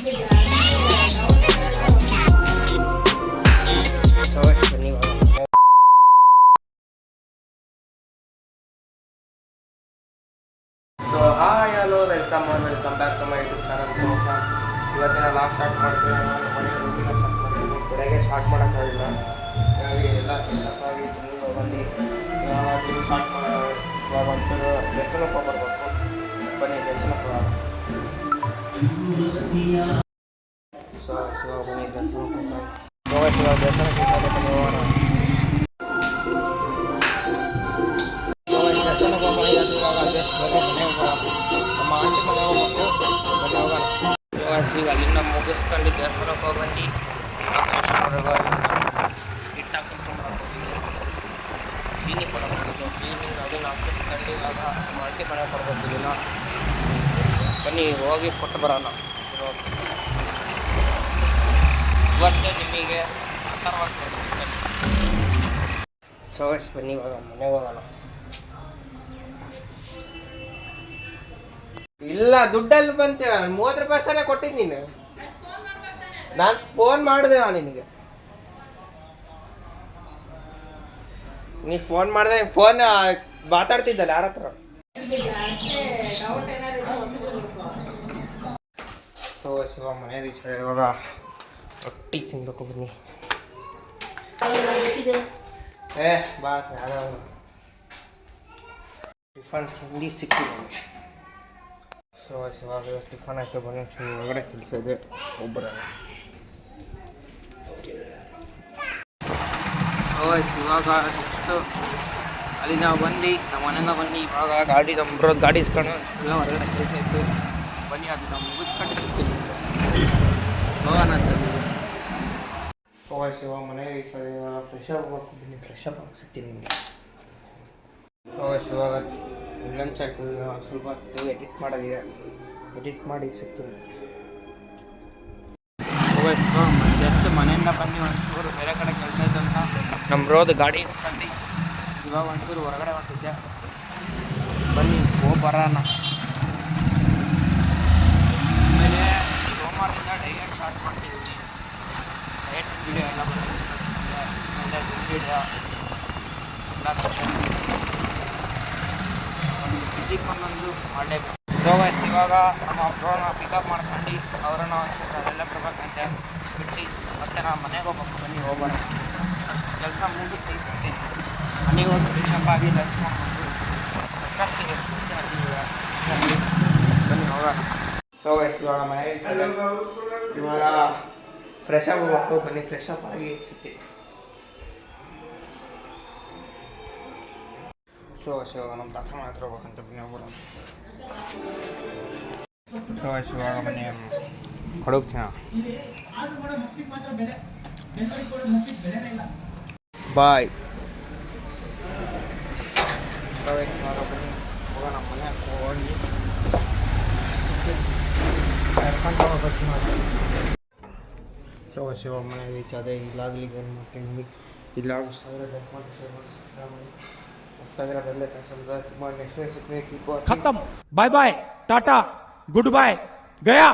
So hi hello welcome back to my YouTube channel. So ಇವತ್ತಿನ log start ಮಾಡ್ತೀವಿ. ನಾನು ಮನೆ ರೂಟಿನ ಸ್ಟಾರ್ಟ್ ಮಾಡ್ತೀನಿ. ಬೆಳಗ್ಗೆ ಸ್ಟಾರ್ಟ್ ಮಾಡೋಕ್ಕಾಗಿಲ್ಲ, ಹಾಗಾಗಿ ಎಲ್ಲ ಫ್ರೆಶಪ್ಪಾಗಿ ಜಿಮ್ಮಿಗೆ ಬಂದು ಜಿಮ್ ಸ್ಟಾರ್ಟ್ ಇವಾಗ ಒಂಚೂರು ಲೆಸನಕ್ಕೆ ಹೋಗ್ಬರ್ಬೇಕು. ಬನ್ನಿ ಲೆಸನಕ್ಕೆ ಹೋಗೋಣ. ಸೊ ಬನ್ನಿ ಲೆಸನಕ್ಕೆ ಹೋಗೋಣ. ಲೆಸನಕ್ಕೆ ಬನ್ನಿ ಹೋಗೋಣ. ನಮ್ಮ ಆಂಟಿ ಮನೆ ಹೋಗ್ಬೇಕು. ಬನ್ನಿ ಹೋಗೋಣ. ಈಗ ಅಲ್ಲಿಂದ ಮುಗಿಸ್ಕೊಂಡು ದೇವಸ್ಥಾನಕ್ಕೆ ಹೋಗ್ಬಂದು ಹಿಟ್ಟು ಹಾಕಿಸ್ಕೊಂಡ್ಬರ್ತೀನಿ. ಚೀನಿ ಕೊಡಬೇಕು, ಚೀನಿ ಅದನ್ನು ಹಾಕಿಸ್ಕೊಂಡು ಇವಾಗ ನಮ್ಮ ಆಂಟಿ ಮನೆ ಕೊಡ್ಬೇಕಿಲ್ಲ. ಬನ್ನಿ ಹೋಗಿ ಕೊಟ್ಟು ಬರೋಣ. ಇವತ್ತೇ ನಿಮಗೆ ಸೋಸ್ ಬನ್ನಿ ಇವಾಗ ಮನೆಗೆ ಹೋಗೋಣ. ಇಲ್ಲ ದುಡ್ಡಲ್ಲಿ ಬಂತೆ. 30 ರೂಪಾಯಿ ಸಲ ಕೊಟ್ಟಿದ್ದು ನೀನು. ನಾನು ಫೋನ್ ಮಾಡಿದೆ ನಿನಗೆ. ನೀ ಫೋನ್ ಮಾಡಿದೆ, ಫೋನ್ ಮಾತಾಡ್ತಿದ್ದಲ್ಲ ಯಾರ ಹತ್ರ. ಸೊ ಶಿವ ಮನೆ ರೀಚ್ ಇವಾಗ ರೊಟ್ಟಿ ತಿನ್ಬೇಕು. ಬನ್ನಿ ಬಾ. ಟಿಫನ್ ತಿಂಡಿ ಸಿಕ್ಕಿದೆ ನನಗೆ. ಸೊ ಇವಾಗ ಟಿಫನ್ ಆಯಿತು. ಬನ್ನಿ ಒಳಗಡೆ ಕೆಲಸ ಇದೆ, ಒಬ್ಬರ. ಇವಾಗ ನೆಕ್ಸ್ಟು ಅಲ್ಲಿ ನಾವು ಬಂದು ನಮ್ಮ ಮನೆಯಿಂದ ಬನ್ನಿ. ಇವಾಗ ಗಾಡಿ ನಮ್ಮರೋದು ಗಾಡಿ ಇಸ್ಕೊಂಡು ಎಲ್ಲ ಹೊರಗಡೆ ಕೆಲಸ ಇತ್ತು. ಬನ್ನಿ ಅದು ನಾವು ಮುಗಿಸ್ಕೊಂಡು ಸಿಗ್ತೀನಿ ಹೋಗೋಣ ಅಂತ. ಇವಾಗ ಮನೆಗೆ ಫ್ರೆಶ್ ಅಪ್ ಹೋಗ್ಬೇಕು. ಬನ್ನಿ ಫ್ರೆಶ್ ಅಪ್ ಸಿಗ್ತೀನಿ ನಿಮಗೆ. ಇವಾಗ ಲಂಚ್ ಆಗ್ತದೆ. ಸ್ವಲ್ಪ ಹೊತ್ತು ಎಡಿಟ್ ಮಾಡೋದಿದೆ, ಎಡಿಟ್ ಮಾಡಿ ಸಿಗ್ತೀನಿ. ಜಸ್ಟ್ ಮನೆಯಿಂದ ಬನ್ನಿ ಒಂಚೂರು ಬೇರೆ ಕಡೆ ಕೆಲಸ ಇತ್ತು ಅಂತ ನಮ್ಮ ರೋದು ಗಾಡಿ ಇಸ್ಕೊಂಡು ಇವಾಗ ಒಂಚೂರು ಹೊರಗಡೆ ಹೊಂಟಿದ್ದೆ. ಬನ್ನಿ ಹೋಗಿ ಬರೋಣ. ಆಮೇಲೆ ಸೋಮವಾರದಿಂದ ಡೈಟ್ ಸ್ಟಾರ್ಟ್ ಮಾಡ್ತಿದ್ದೀನಿ. ಡಯಟ್ ವಿಡಿಯೋ ಎಲ್ಲ ಬರುತ್ತೆ, ವಿಡಿಯೋ ಎಲ್ಲ ಫಿಸಿಕ್ ಒಂದೊಂದು ಮಾಡಲೇಬೇಕು. ಇವಾಗ ನಮ್ಮ ಅಪ್ರೋನ ಪಿಕಪ್ ಮಾಡ್ಕೊಂಡು ಅವರನ್ನ ಅಲ್ಲೆಲ್ಲ ಬರ್ಬೇಕಂತೆ ಬಿಟ್ಟು ಮತ್ತೆ ನಾವು ಮನೆಗೆ ಹೋಗ್ಬೇಕು. ಬನ್ನಿ ಹೋಗೋಣ. ಅಷ್ಟು ಕೆಲಸ ಮುಗಿಸಿ ಸಿಗ್ತೀನಿ. ಮನೆಗೆ ಹೋಗಿ ಫ್ರೆಶಪ್ ಆಗಿ ಲಂಚ್ ಮಾಡ್ಕೊಂಡು ಬನ್ನಿ ಹೋಗೋಣ. ಇವಾಗ ಮನೆಗೆ ಇವಾಗ ಫ್ರೆಶಪ್ ಹೋಗ್ಬೇಕು. ಬನ್ನಿ ಫ್ರೆಶಪ್ ಆಗಿ ಸಿಗ್ತೀನಿ. ಇವಾಗ ನಮ್ಮ ತಾತ ಮಾತ್ರ ಹೋಗ್ಬೇಕಂತ. ಬನ್ನಿ ಹೋಗೋಣ. ಇವಾಗ ಬನ್ನಿ ಕೊಡೋಗ್ತೀನ. ಬಾಯ್. ಇವಾಗ ಬನ್ನಿ ಹೋಗೋಣ. ಮನೆ ಹೋಗಿ ಕರ್ಕೊಂಡು ಹೋಗ್ಬೇಕು. ಶಿವ ಮನೆ ರೀಚ್ ಅದೇ. ಇಲ್ಲಾಗಲಿಗೆ ಏನು ಮಾಡ್ತೀನಿ. ಇಲ್ಲಾಗ खत्म, bye bye, tata, goodbye, गया.